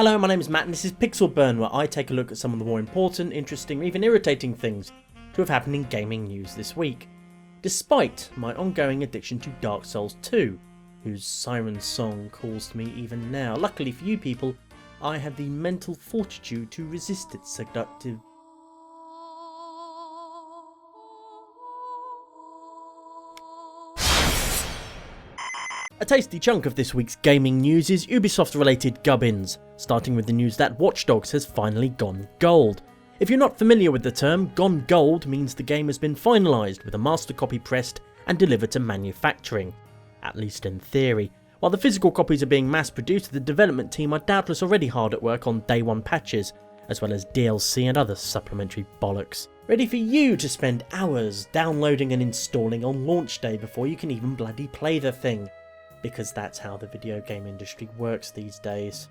Hello, my name is Matt and this is Pixel Burn, where I take a look at some of the more important, interesting or even irritating things to have happened in gaming news this week. Despite my ongoing addiction to Dark Souls 2, whose siren song calls to me even now. Luckily for you people, I have the mental fortitude to resist its seductive... A tasty chunk of this week's gaming news is Ubisoft related gubbins, starting with the news that Watch Dogs has finally gone gold. If you're not familiar with the term, gone gold means the game has been finalised with a master copy pressed and delivered to manufacturing, at least in theory. While the physical copies are being mass produced, the development team are doubtless already hard at work on day one patches, as well as DLC and other supplementary bollocks, ready for you to spend hours downloading and installing on launch day before you can even bloody play the thing. Because that's how the video game industry works these days.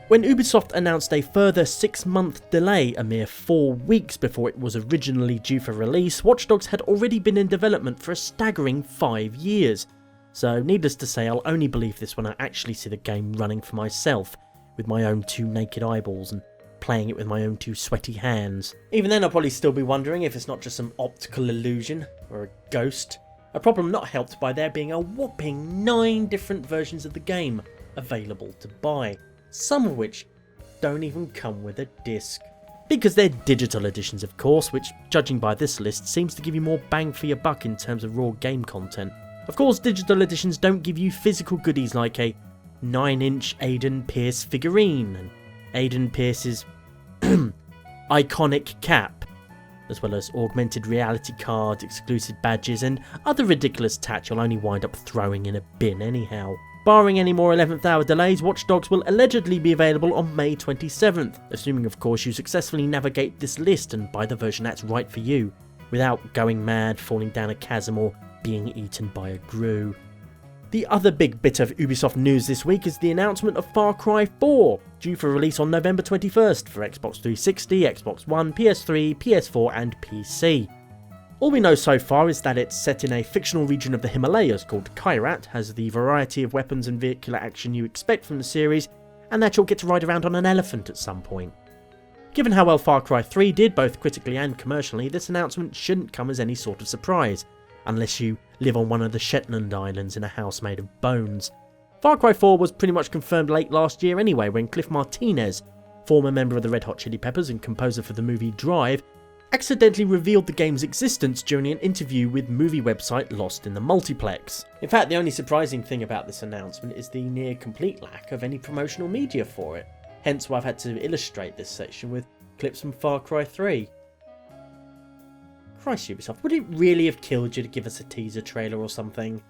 When Ubisoft announced a further 6-month delay a mere 4 weeks before it was originally due for release, Watch Dogs had already been in development for a staggering 5 years. So needless to say, I'll only believe this when I actually see the game running for myself, with my own 2 naked eyeballs and playing it with my own 2 sweaty hands. Even then I'll probably still be wondering if it's not just some optical illusion, or a ghost. A problem not helped by there being a whopping 9 different versions of the game available to buy, some of which don't even come with a disc. Because they're digital editions of course, which judging by this list seems to give you more bang for your buck in terms of raw game content. Of course digital editions don't give you physical goodies like a 9-inch Aiden Pierce figurine and Aiden Pierce's iconic cap, as well as augmented reality cards, exclusive badges and other ridiculous tat you'll only wind up throwing in a bin anyhow. Barring any more 11th hour delays, Watch Dogs will allegedly be available on May 27th, assuming of course you successfully navigate this list and buy the version that's right for you, without going mad, falling down a chasm or being eaten by a grue. The other big bit of Ubisoft news this week is the announcement of Far Cry 4, due for release on November 21st for Xbox 360, Xbox One, PS3, PS4 and PC. All we know so far is that it's set in a fictional region of the Himalayas called Kyrat, has the variety of weapons and vehicular action you expect from the series, and that you'll get to ride around on an elephant at some point. Given how well Far Cry 3 did both critically and commercially, this announcement shouldn't come as any sort of surprise, unless you live on one of the Shetland Islands in a house made of bones. Far Cry 4 was pretty much confirmed late last year anyway, when Cliff Martinez, former member of the Red Hot Chili Peppers and composer for the movie Drive, accidentally revealed the game's existence during an interview with movie website Lost in the Multiplex. In fact, the only surprising thing about this announcement is the near complete lack of any promotional media for it, hence why I've had to illustrate this section with clips from Far Cry 3. Christ Ubisoft, would it really have killed you to give us a teaser trailer or something?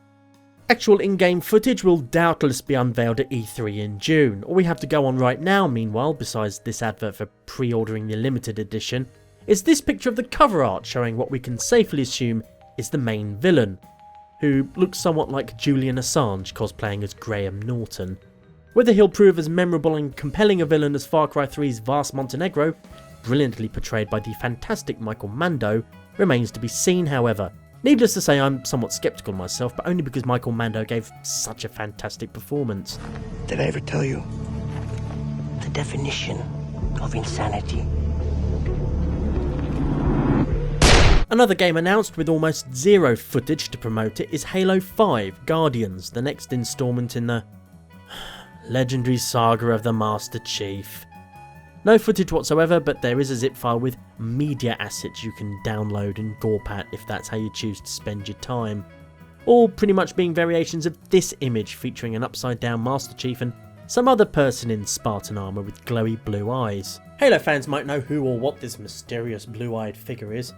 Actual in-game footage will doubtless be unveiled at E3 in June. All we have to go on right now, meanwhile, besides this advert for pre-ordering the limited edition, is this picture of the cover art showing what we can safely assume is the main villain, who looks somewhat like Julian Assange cosplaying as Graham Norton. Whether he'll prove as memorable and compelling a villain as Far Cry 3's Vas Montenegro, brilliantly portrayed by the fantastic Michael Mando, remains to be seen however. Needless to say, I'm somewhat sceptical myself, but only because Michael Mando gave such a fantastic performance. Did I ever tell you the definition of insanity? Another game announced with almost zero footage to promote it is Halo 5 Guardians, the next installment in the legendary saga of the Master Chief. No footage whatsoever, but there is a zip file with media assets you can download and gawp at if that's how you choose to spend your time. All pretty much being variations of this image featuring an upside down Master Chief and some other person in Spartan armour with glowy blue eyes. Halo fans might know who or what this mysterious blue-eyed figure is.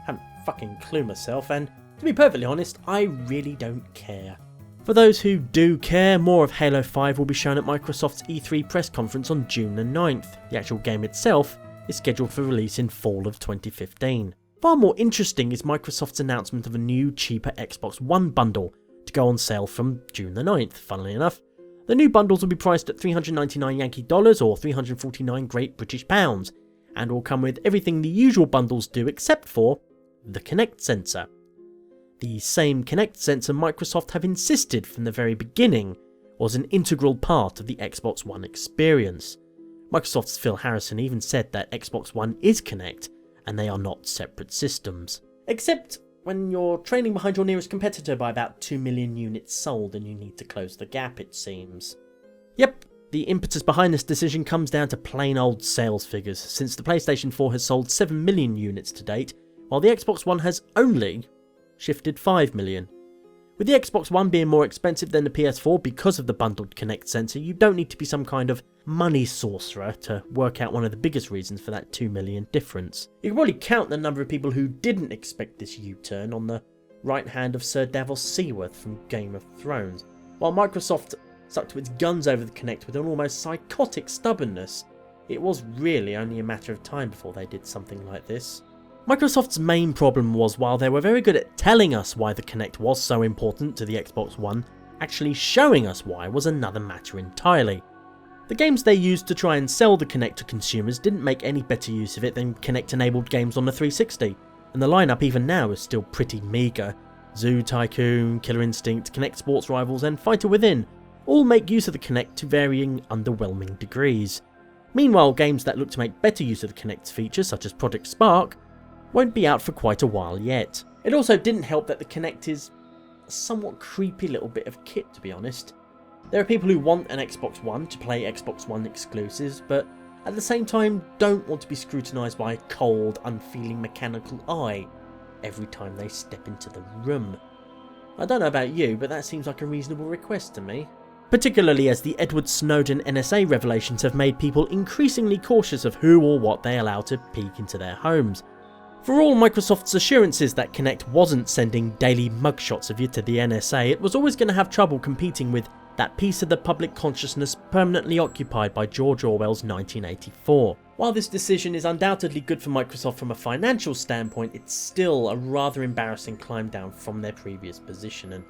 Haven't fucking clue myself, and to be perfectly honest, I really don't care. For those who do care, more of Halo 5 will be shown at Microsoft's E3 press conference on June the 9th. The actual game itself is scheduled for release in fall of 2015. Far more interesting is Microsoft's announcement of a new, cheaper Xbox One bundle to go on sale from June the 9th, funnily enough. The new bundles will be priced at $399 Yankee dollars or 349 Great British pounds, and will come with everything the usual bundles do except for the Kinect sensor. The same Kinect sensor Microsoft have insisted from the very beginning was an integral part of the Xbox One experience. Microsoft's Phil Harrison even said that Xbox One is Kinect, and they are not separate systems. Except when you're trailing behind your nearest competitor by about 2 million units sold and you need to close the gap, it seems. Yep, the impetus behind this decision comes down to plain old sales figures, since the PlayStation 4 has sold 7 million units to date, while the Xbox One has only shifted 5 million. With the Xbox One being more expensive than the PS4 because of the bundled Kinect sensor, you don't need to be some kind of money sorcerer to work out one of the biggest reasons for that 2 million difference. You can probably count the number of people who didn't expect this U-turn on the right hand of Sir Davos Seaworth from Game of Thrones, while Microsoft stuck to its guns over the Kinect with an almost psychotic stubbornness. It was really only a matter of time before they did something like this. Microsoft's main problem was, while they were very good at telling us why the Kinect was so important to the Xbox One, actually showing us why was another matter entirely. The games they used to try and sell the Kinect to consumers didn't make any better use of it than Kinect-enabled games on the 360, and the lineup even now is still pretty meagre. Zoo Tycoon, Killer Instinct, Kinect Sports Rivals and Fighter Within all make use of the Kinect to varying underwhelming degrees. Meanwhile, games that look to make better use of the Kinect's features, such as Project Spark, won't be out for quite a while yet. It also didn't help that the Kinect is a somewhat creepy little bit of kit, to be honest. There are people who want an Xbox One to play Xbox One exclusives, but at the same time don't want to be scrutinised by a cold, unfeeling mechanical eye every time they step into the room. I don't know about you, but that seems like a reasonable request to me. Particularly as the Edward Snowden NSA revelations have made people increasingly cautious of who or what they allow to peek into their homes. For all Microsoft's assurances that Kinect wasn't sending daily mugshots of you to the NSA, it was always going to have trouble competing with that piece of the public consciousness permanently occupied by George Orwell's 1984. While this decision is undoubtedly good for Microsoft from a financial standpoint, it's still a rather embarrassing climb down from their previous position, and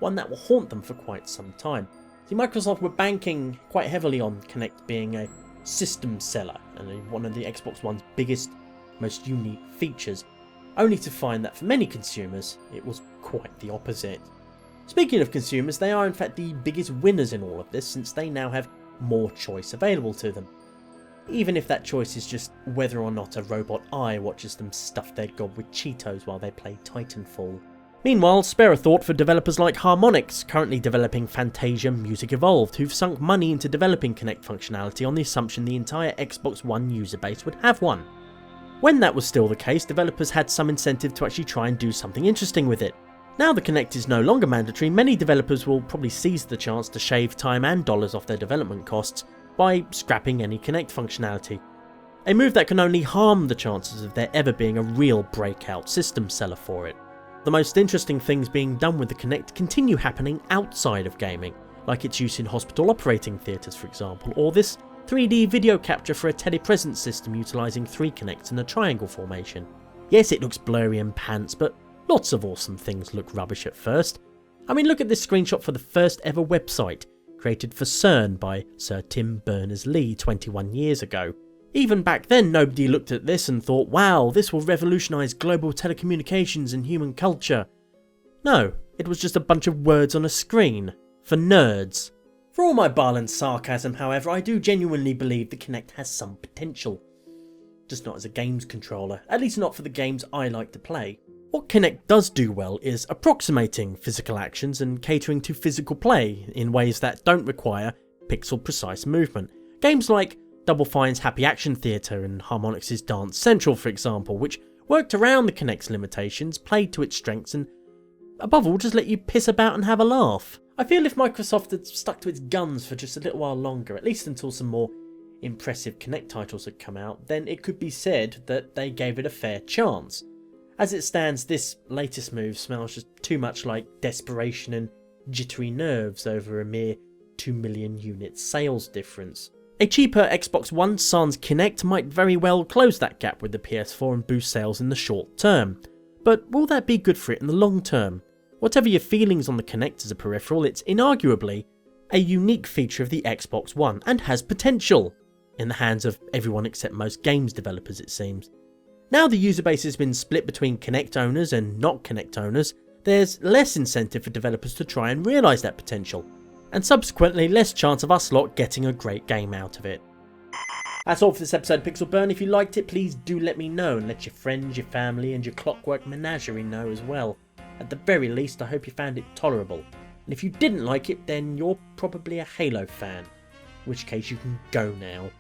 one that will haunt them for quite some time. See, Microsoft were banking quite heavily on Kinect being a system seller and one of the Xbox One's biggest, most unique features, only to find that for many consumers it was quite the opposite. Speaking of consumers, they are in fact the biggest winners in all of this, since they now have more choice available to them. Even if that choice is just whether or not a robot eye watches them stuff their gob with Cheetos while they play Titanfall. Meanwhile, spare a thought for developers like Harmonix, currently developing Fantasia Music Evolved, who've sunk money into developing Kinect functionality on the assumption the entire Xbox One user base would have one. When that was still the case, developers had some incentive to actually try and do something interesting with it. Now the Kinect is no longer mandatory, many developers will probably seize the chance to shave time and dollars off their development costs by scrapping any Kinect functionality. A move that can only harm the chances of there ever being a real breakout system seller for it. The most interesting things being done with the Kinect continue happening outside of gaming, like its use in hospital operating theatres for example, or this 3D video capture for a telepresence system utilising 3 Kinects in a triangle formation. Yes, it looks blurry and pants, but lots of awesome things look rubbish at first. I mean, look at this screenshot for the first ever website, created for CERN by Sir Tim Berners-Lee 21 years ago. Even back then, nobody looked at this and thought, wow, this will revolutionise global telecommunications and human culture. No, it was just a bunch of words on a screen. For nerds. For all my violent sarcasm, however, I do genuinely believe the Kinect has some potential. Just not as a games controller, at least not for the games I like to play. What Kinect does do well is approximating physical actions and catering to physical play in ways that don't require pixel-precise movement. Games like Double Fine's Happy Action Theatre and Harmonix's Dance Central, for example, which worked around the Kinect's limitations, played to its strengths, and above all just let you piss about and have a laugh. I feel if Microsoft had stuck to its guns for just a little while longer, at least until some more impressive Kinect titles had come out, then it could be said that they gave it a fair chance. As it stands, this latest move smells just too much like desperation and jittery nerves over a mere 2 million unit sales difference. A cheaper Xbox One sans Kinect might very well close that gap with the PS4 and boost sales in the short term. But will that be good for it in the long term? Whatever your feelings on the Kinect as a peripheral, it's inarguably a unique feature of the Xbox One and has potential, in the hands of everyone except most games developers it seems. Now the user base has been split between Kinect owners and not Kinect owners, there's less incentive for developers to try and realise that potential, and subsequently less chance of us lot getting a great game out of it. That's all for this episode of Pixel Burn. If you liked it, please do let me know, and let your friends, your family and your clockwork menagerie know as well. At the very least, I hope you found it tolerable. And if you didn't like it, then you're probably a Halo fan. In which case you can go now.